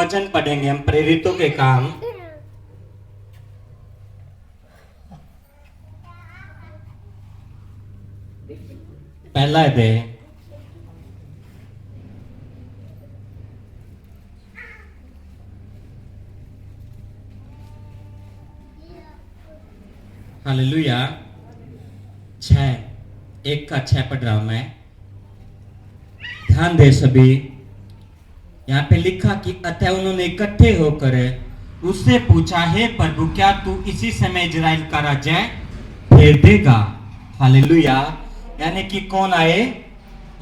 वचन पढ़ेंगे हम प्रेरितों के काम। पहला अध्याय। हालेलुया। 1:6 पढ़ रहा हूं मैं, ध्यान दे सभी। यहां पे लिखा कि अतः उन्होंने इकट्ठे होकर उससे पूछा, हे प्रभु, क्या तू इसी समय इजराइल का राज्य फेर देगा? हालेलुया। यानी कि कौन आए?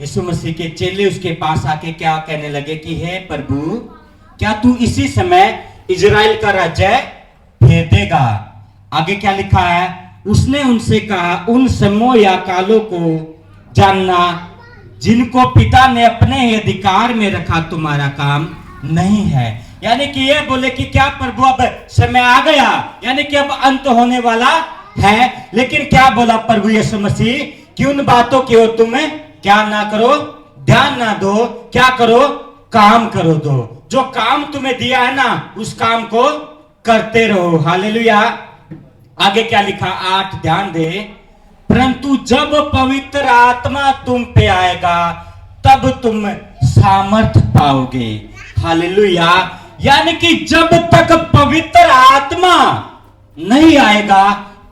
यीशु मसीह के चेले उसके पास आके क्या कहने लगे कि हे प्रभु, क्या तू इसी समय इजराइल का राज्य फेर देगा? आगे क्या लिखा है? उसने उनसे कहा, उन समयों या कालों को जानना जिनको पिता ने अपने ही अधिकार में रखा तुम्हारा काम नहीं है। यानी कि ये बोले कि क्या प्रभु अब समय आ गया, यानी कि अब अंत होने वाला है। लेकिन क्या बोला प्रभु यीशु मसीह कि उन बातों की ओर तुम क्या ना करो, ध्यान ना दो, क्या करो? काम करो दो। जो काम तुम्हें दिया है ना, उस काम को करते रहो। हालेलुया। आगे क्या लिखा? 8, ध्यान दे। परंतु जब पवित्र आत्मा तुम पे आएगा तब तुम सामर्थ पाओगे। हालेलुया। यानी कि जब तक पवित्र आत्मा नहीं आएगा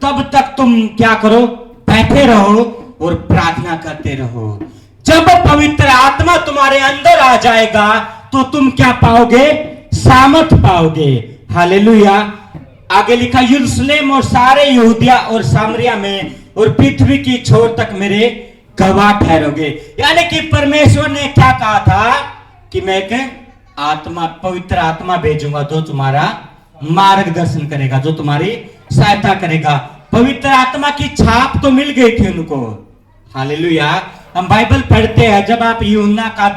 तब तक तुम क्या करो? बैठे रहो और प्रार्थना करते रहो। जब पवित्र आत्मा तुम्हारे अंदर आ जाएगा तो तुम क्या पाओगे? सामर्थ पाओगे। हालेलुया। आगे लिखा, यरूशलेम और सारे यहूदिया और सामरिया में और पृथ्वी की छोर तक मेरे गवाह ठहरोगे। यानी कि परमेश्वर ने क्या कहा था कि मैं एक आत्मा, पवित्र आत्मा भेजूंगा जो तुम्हारा मार्गदर्शन करेगा, जो तुम्हारी सहायता करेगा। पवित्र आत्मा की छाप तो मिल गई थी उनको। हालेलुया। हम बाइबल पढ़ते हैं, जब आप यूहन्ना का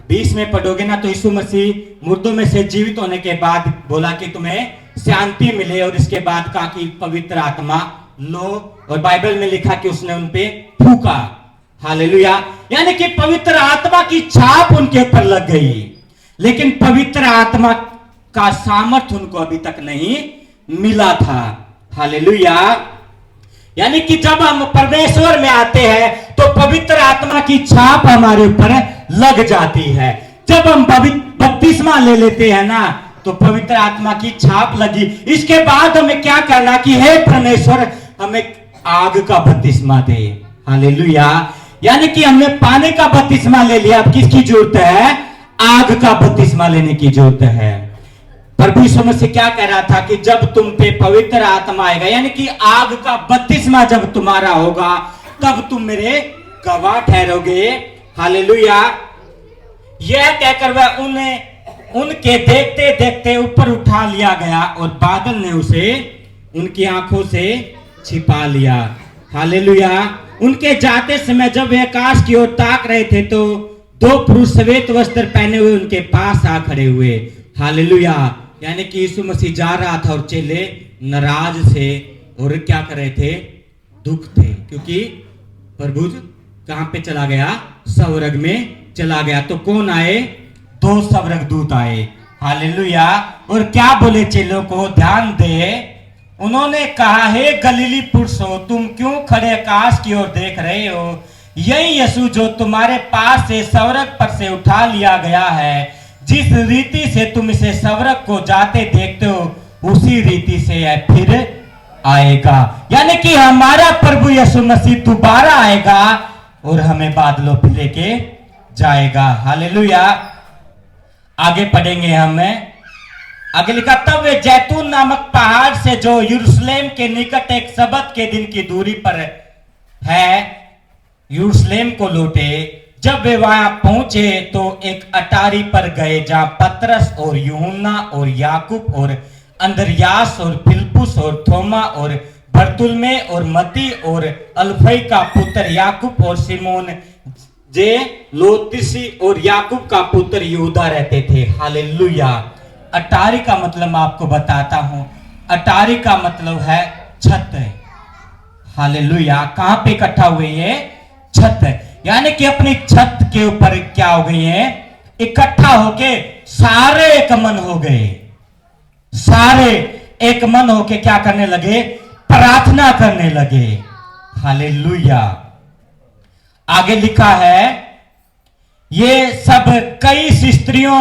20 में पढ़ोगे ना, तो यीशु मसीह मुर्दों में से जीवित होने के बाद बोला कि तुम्हें शांति मिले, और इसके बाद कहा कि पवित्र आत्मा लो, और बाइबल में लिखा कि उसने उन पे फूका। हालेलुया। यानी कि पवित्र आत्मा की छाप उनके ऊपर लग गई, लेकिन पवित्र आत्मा का सामर्थ उनको अभी तक नहीं मिला था। हालेलुया। यानी कि जब हम परमेश्वर में आते हैं तो पवित्र आत्मा की छाप हमारे ऊपर लग जाती है। जब हम बपतिस्मा ले लेते हैं ना, तो पवित्र आत्मा की छाप लगी। इसके बाद हमें क्या करना कि हे परमेश्वर, हमें आग का बपतिस्मा दे। हालेलुया। यानी कि हमने पानी का बपतिस्मा ले लिया, अब किसकी जरूरत है? आग का बपतिस्मा लेने की जरूरत है। प्रभु यीशु मसीह क्या कह रहा था कि जब तुम पे पवित्र आत्मा आएगा, यानी कि आग का बपतिस्मा जब तुम्हारा होगा, तब तुम मेरे गवाह ठहरोगे। हालेलुया। यह कहकर वह उनके देखते देखते ऊपर उठा लिया गया, और बादल ने उसे उनकी आंखों से छिपा लिया। हालेलुया। उनके जाते समय जब वे आकाश की ओर ताक रहे थे तो 2 पुरुष श्वेत वस्त्र पहने हुए उनके पास आ खड़े हुए। हालेलुया। यानी कि यीशु मसीह जा रहा था और चेले नाराज थे और क्या कर रहे थे? दुख थे, क्योंकि प्रभु कहां पे चला गया? स्वर्ग में चला गया। तो कौन आए? 2 स्वर्गदूत आए। हालेलुया। और क्या बोले चेलों को? ध्यान दे। उन्होंने कहा, हे गलीली पुरुषों, तुम क्यों खड़े आकाश की ओर देख रहे हो? यही यीशु जो तुम्हारे पास से स्वर्ग पर से उठा लिया गया है, जिस रीति से तुम इसे स्वर्ग को जाते देखते हो, उसी रीति से यह फिर आएगा। यानी कि हमारा प्रभु यीशु मसीह दोबारा आएगा और हमें बादलों पे लेके जाएगा। हालेलुया। आगे पढ़ेंगे हम। आगे लिखा, तब वे जैतून नामक पहाड़ से जो यरूशलेम के निकट एक सबत के दिन की दूरी पर है, यरूशलेम को लौटे। जब वे वहां पहुंचे तो एक अटारी पर गए जहां पतरस और यूहन्ना और याकूब और अंद्रयास और फिलिप्पुस और थोमा और बरतुल्मै और मती और अल्फई का पुत्र याकूब और सिमोन जे लोतिसी और याकूब का पुत्र यहूदा रहते थे। हालेलुया। अटारी का मतलब मैं आपको बताता हूं। अटारी का मतलब है छत। हालेलुया। कहां पे इकट्ठा हुए? ये छत। यानी कि अपनी छत के ऊपर क्या हो गई है? इकट्ठा होके सारे एक मन हो गए, सारे एक मन होके क्या करने लगे, प्रार्थना करने लगे। हालेलुया। आगे लिखा है, ये सब कई स्त्रियों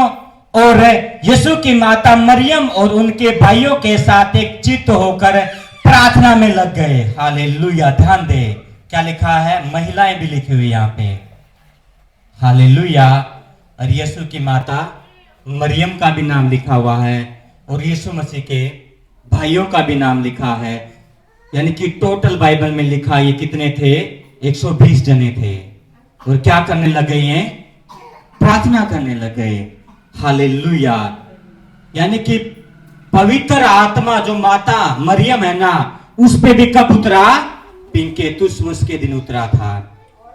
और यीशु की माता मरियम और उनके भाइयों के साथ एक चित्त होकर प्रार्थना में लग गए। हालेलुया। ध्यान दे क्या लिखा है, महिलाएं भी लिखी हुई यहां पे। हालेलुया। और यीशु की माता मरियम का भी नाम लिखा हुआ है और यीशु मसीह के भाइयों का भी नाम लिखा है। यानी कि टोटल बाइबल में लिखा ये कितने थे, 120 जने थे। और क्या करने लगे, ये प्रार्थना करने लगे। हालेलुया। यानी कि पवित्र आत्मा जो माता मरियम है ना, उस पे भी कब उतरा, पिंकेतुसमुस के दिन उतरा था।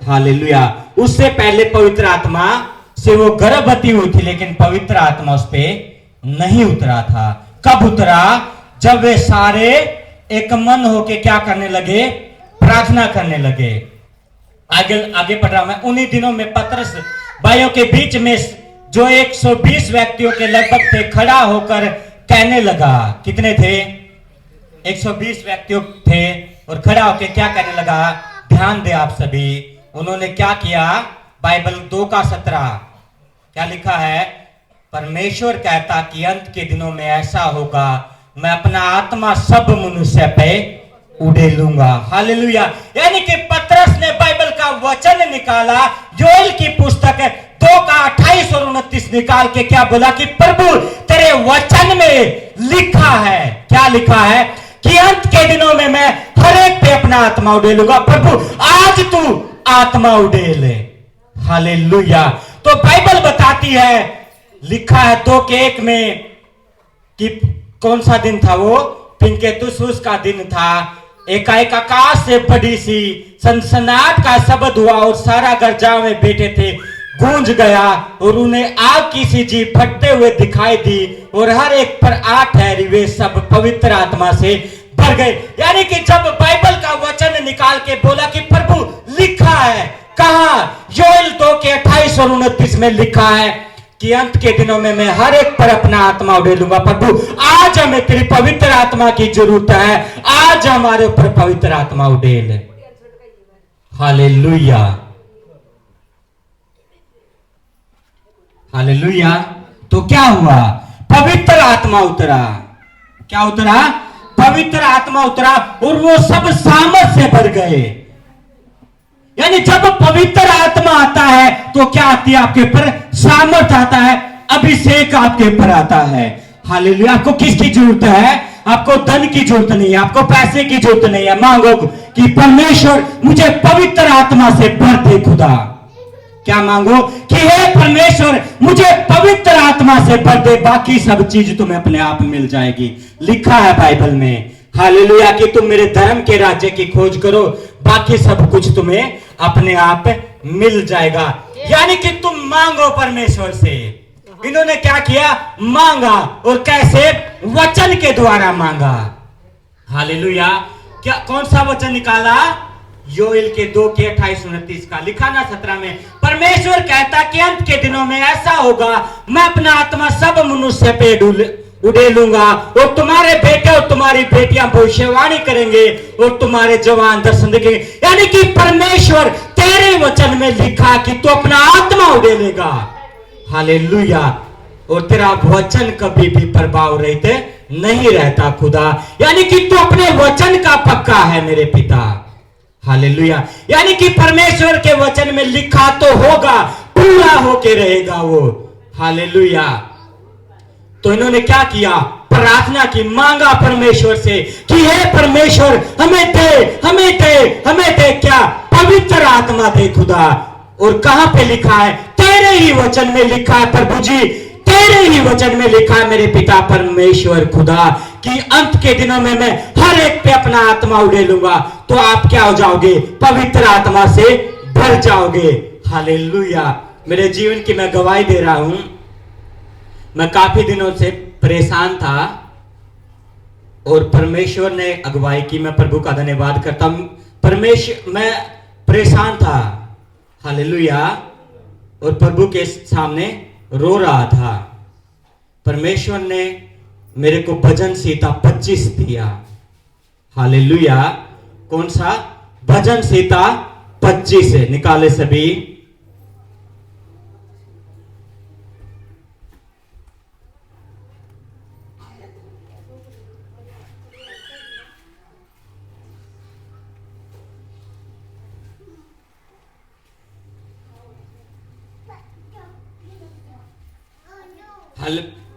हालेलुया। उससे पहले पवित्र आत्मा से वो गर्भवती हुई थी, लेकिन पवित्र आत्मा उस पे नहीं उतरा था। कब उतरा, जब वे सारे एक मन होके क्या करने लगे, प्रार्थना करने लगे। आगे आगे पढ़ रहा मैं। उन्हीं दिनों में पतरस भाइयों के बीच में जो 120 व्यक्तियों के लगभग थे, खड़ा होकर कहने लगा। कितने थे, 120 व्यक्तियों थे। और खड़ा होकर क्या कहने लगा, ध्यान दे आप सभी। उन्होंने क्या किया, बाइबल 2:17 क्या लिखा है, परमेश्वर कहता कि अंत के दिनों में ऐसा होगा, मैं अपना आत्मा सब मनुष्य पे उड़ेलूंगा। हालेलुया। यानी कि पतरस ने बाइबल का वचन निकाला, योएल की पुस्तक 2:28 और 29 निकाल के क्या बोला कि प्रभु तेरे वचन में लिखा है, क्या लिखा है, कि अंत के दिनों में मैं हर एक पे अपना आत्मा उड़ेलूंगा। प्रभु आज तू आत्मा उड़ेल। हालेलुया। तो बाइबल बताती है, लिखा है 2:1 में कि कौन सा दिन था वो, पिंकेतुसमुस का दिन था। एकाएक आकाश से बड़ी सी सनसनाहट का शब्द हुआ और सारा घर जहां में बैठे थे गूंज गया और उन्हें आग की सी जीभ फटते हुए दिखाई दी और हर एक पर आ ठहरी, वे सब पवित्र आत्मा से भर गए। यानी कि जब बाइबल का वचन निकाल के बोला कि प्रभु लिखा है, कहा, योएल 2:28 और 29 में लिखा है कि अंत के दिनों में मैं हर एक पर अपना आत्मा उड़ेलूंगा। प्रभु आज हमें तेरी पवित्र आत्मा की जरूरत है, आज हमारे ऊपर पवित्र आत्मा उड़ेल। हालेलुया। हालेलुया। तो क्या हुआ, पवित्र आत्मा उतरा। क्या उतरा, पवित्र आत्मा उतरा और वो सब सामर्थ से भर गए। यानी जब पवित्र आत्मा आता है तो क्या आती है आपके ऊपर, सामर्थ आता है, अभिषेक आपके ऊपर आता है। हालेलुया। आपको किसकी जरूरत है, आपको धन की जरूरत नहीं है, आपको पैसे की जरूरत नहीं है। मांगो कि परमेश्वर मुझे पवित्र आत्मा से भर दे। खुदा क्या मांगो कि हे परमेश्वर मुझे पवित्र आत्मा से भर दे, बाकी सब चीज तुम्हें अपने आप मिल जाएगी। लिखा है बाइबल में, हालेलुया, कि तुम मेरे धर्म के राज्य की खोज करो, बाकी सब कुछ तुम्हें अपने आप मिल जाएगा। यानी कि तुम मांगो परमेश्वर से। इन्होंने क्या किया, मांगा, और कैसे, वचन के द्वारा मांगा। हालेलुया। क्या, कौन सा वचन निकाला, योएल के 2:28-29 का। लिखा ना 17 में, परमेश्वर कहता कि अंत के दिनों में ऐसा होगा, मैं अपना आत्मा सब मनुष्य पे उड़ेलूंगा और तुम्हारे बेटे और तुम्हारी बेटियां भविष्यवाणी करेंगे और तुम्हारे जवान दर्शन देखेंगे। यानी कि परमेश्वर तेरे वचन में लिखा कि तू अपना आत्मा उड़ेलेगा। हालेलुया। और तेरा वचन कभी भी प्रभाव रहित नहीं रहता खुदा। यानी कि तू अपने वचन का पक्का है मेरे पिता। हालेलुया। यानी कि परमेश्वर के वचन में लिखा तो होगा, पूरा होके रहेगा वो। हालेलुया। तो इन्होंने क्या किया, प्रार्थना की, मांगा परमेश्वर से कि हे परमेश्वर हमें दे, हमें दे, हमें दे। क्या, पवित्र आत्मा दे खुदा। और कहां पे लिखा है, तेरे ही वचन में लिखा है प्रभु जी, तेरे ही वचन में लिखा है मेरे पिता परमेश्वर खुदा कि अंत के दिनों में मैं हर एक पे अपना आत्मा उड़ेलूंगा। तो आप क्या हो जाओगे, पवित्र आत्मा से भर जाओगे। हालेलुया। मेरे जीवन की मैं गवाही दे रहा हूं। मैं काफी दिनों से परेशान था और परमेश्वर ने अगुवाई की। मैं प्रभु का धन्यवाद करता हूं। परमेश्वर, मैं परेशान था। हालेलुया। और प्रभु के सामने रो रहा था, परमेश्वर ने मेरे को भजन संहिता 25 दिया। हालेलुया। कौन सा? भजन संहिता 25 है। निकाले सभी।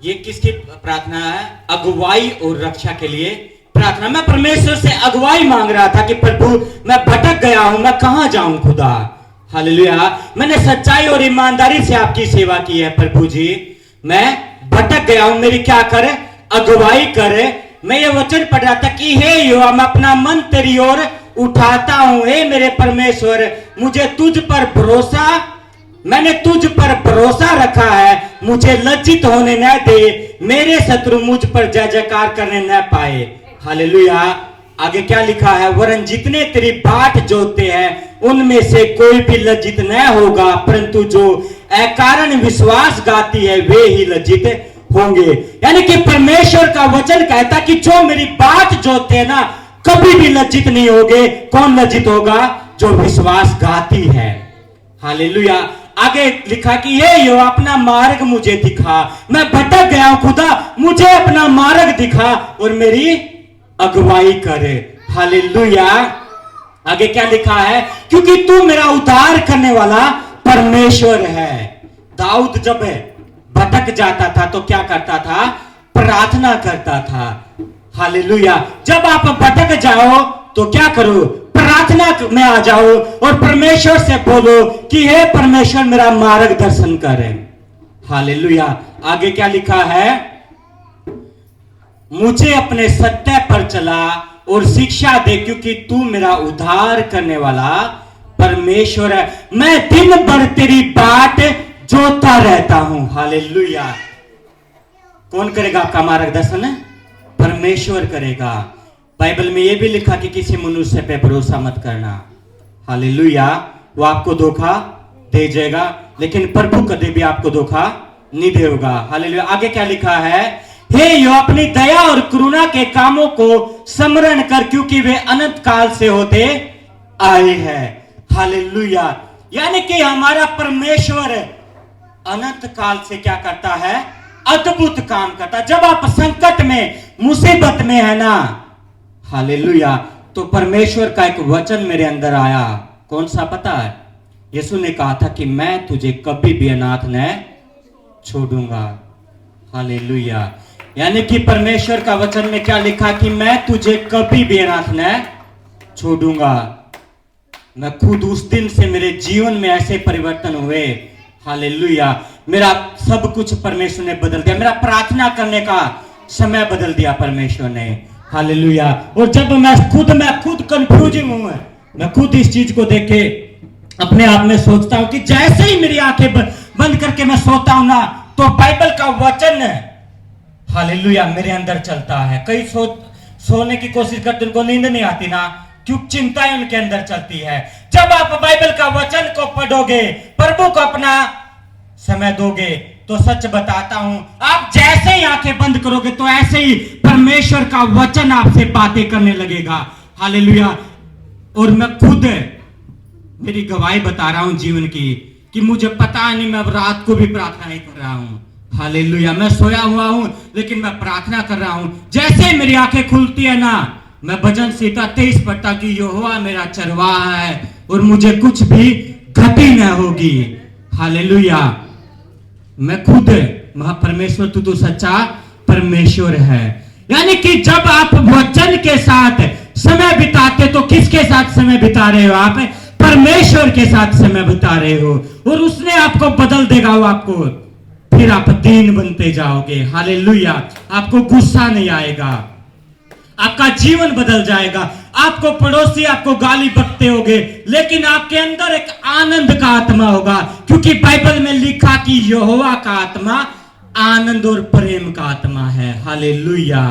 ये किसकी प्रार्थना है? अगुवाई और रक्षा के लिए प्रार्थना। मैं परमेश्वर से अगुवाई मांग रहा था कि प्रभु मैं भटक गया हूं, मैं कहां जाऊं खुदा। हालेलुया। मैंने सच्चाई और ईमानदारी से आपकी सेवा की है प्रभु जी, मैं भटक गया हूं, मेरी क्या करे? अगुवाई करे। मैं ये वचन पढ़ रहा था कि हे यहोवा, मैं अपना मन तेरी ओर उठाता हूं। हे मेरे परमेश्वर, मुझे तुझ पर भरोसा, मैंने तुझ पर भरोसा रखा है, मुझे लज्जित होने न दे, मेरे शत्रु मुझ पर जय जयकार करने न पाए। हालेलुया। आगे क्या लिखा है? वरन जितने तेरी बाट जोते हैं उनमें से कोई भी लज्जित न होगा, परंतु जो अकारण विश्वास गाती है वे ही लज्जित होंगे। यानी कि परमेश्वर का वचन कहता कि जो मेरी बाट जोते हैं ना, कभी भी लज्जित नहीं होगे। कौन लज्जित होगा? जो विश्वास गाती है। हालेलुया। आगे लिखा कि ये यो अपना मार्ग मुझे दिखा, मैं भटक गया हूं खुदा, मुझे अपना मार्ग दिखा और मेरी अगुवाई करे। हालेलुया। आगे क्या लिखा है? क्योंकि तू मेरा उद्धार करने वाला परमेश्वर है। दाऊद जब भटक जाता था तो क्या करता था? प्रार्थना करता था। हालेलुया। जब आप भटक जाओ तो क्या करो? प्रार्थना में आ जाओ और परमेश्वर से बोलो कि हे परमेश्वर मेरा मार्गदर्शन करे। हालेलुया। आगे क्या लिखा है? मुझे अपने सत्य पर चला और शिक्षा दे, क्योंकि तू मेरा उद्धार करने वाला परमेश्वर है। मैं दिन भर तेरी बाट जोता रहता हूं। हालेलुया। कौन करेगा आपका मार्गदर्शन? परमेश्वर करेगा। बाइबल में यह भी लिखा कि किसी मनुष्य पे भरोसा मत करना। हालेलुया। वो आपको धोखा दे जाएगा, लेकिन प्रभु कभी भी आपको धोखा नहीं देगा। हालेलुया। आगे क्या लिखा है? हे यो अपनी दया और करुणा के कामों को स्मरण कर, क्योंकि वे अनंत काल से होते आए हैं। हालेलुया। यानी कि हमारा परमेश्वर अनंत काल से क्या करता है? अद्भुत काम करता। जब आप संकट में, मुसीबत में है ना, हालेलुया, तो परमेश्वर का एक वचन मेरे अंदर आया। कौन सा पता है? यीशु ने कहा था कि मैं तुझे कभी भी अनाथ न छोड़ूंगा। हालेलुया। यानी कि परमेश्वर का वचन में क्या लिखा कि मैं तुझे कभी भी अनाथ न छोड़ूंगा। मैं खुद उस दिन से मेरे जीवन में ऐसे परिवर्तन हुए। हालेलुया। मेरा सब कुछ परमेश्वर ने बदल दिया। मेरा प्रार्थना करने का समय बदल दिया परमेश्वर ने। हालेलुया। और जब मैं खुद कंफ्यूजिंग हूं, मैं खुद इस चीज को देख के अपने आप में सोचता हूं कि जैसे ही मेरी आंखें बंद करके मैं सोता हूं ना, तो बाइबल का वचन, हालेलुया, मेरे अंदर चलता है। कई सोने की कोशिश करते उनको नींद नहीं आती ना, क्योंकि चिंताएं उनके अंदर चलती है। जब आप बाइबल का वचन को पढ़ोगे, प्रभु को अपना समय दोगे, तो सच बताता हूं, आप जैसे ही आंखें बंद करोगे तो ऐसे ही परमेश्वर का वचन आपसे बातें करने लगेगा। हालेलुया। और मैं खुद मेरी गवाही बता रहा हूं जीवन की, कि मुझे पता नहीं, मैं रात को भी प्रार्थना ही कर रहा हूं। हालेलुया। मैं सोया हुआ हूं लेकिन मैं प्रार्थना कर रहा हूं। जैसे मेरी आंखें खुलती है ना, मैं भजन संहिता 23 पढ़ता कि यहोवा मेरा चरवाहा है और मुझे कुछ भी घटी न होगी। हालेलुया। मैं खुद परमेश्वर, तू तो सच्चा परमेश्वर है। यानी कि जब आप वचन के साथ समय बिताते तो किसके साथ समय बिता रहे हो? आप परमेश्वर के साथ समय बिता रहे हो, और उसने आपको बदल देगा। वो आपको, फिर आप दीन बनते जाओगे। हालेलुया। आपको गुस्सा नहीं आएगा, आपका जीवन बदल जाएगा। आपको पड़ोसी आपको गाली बकते होंगे, लेकिन आपके अंदर एक आनंद का आत्मा होगा, क्योंकि बाइबल में लिखा कि यहोवा का आत्मा आनंद और प्रेम का आत्मा है। हालेलुया।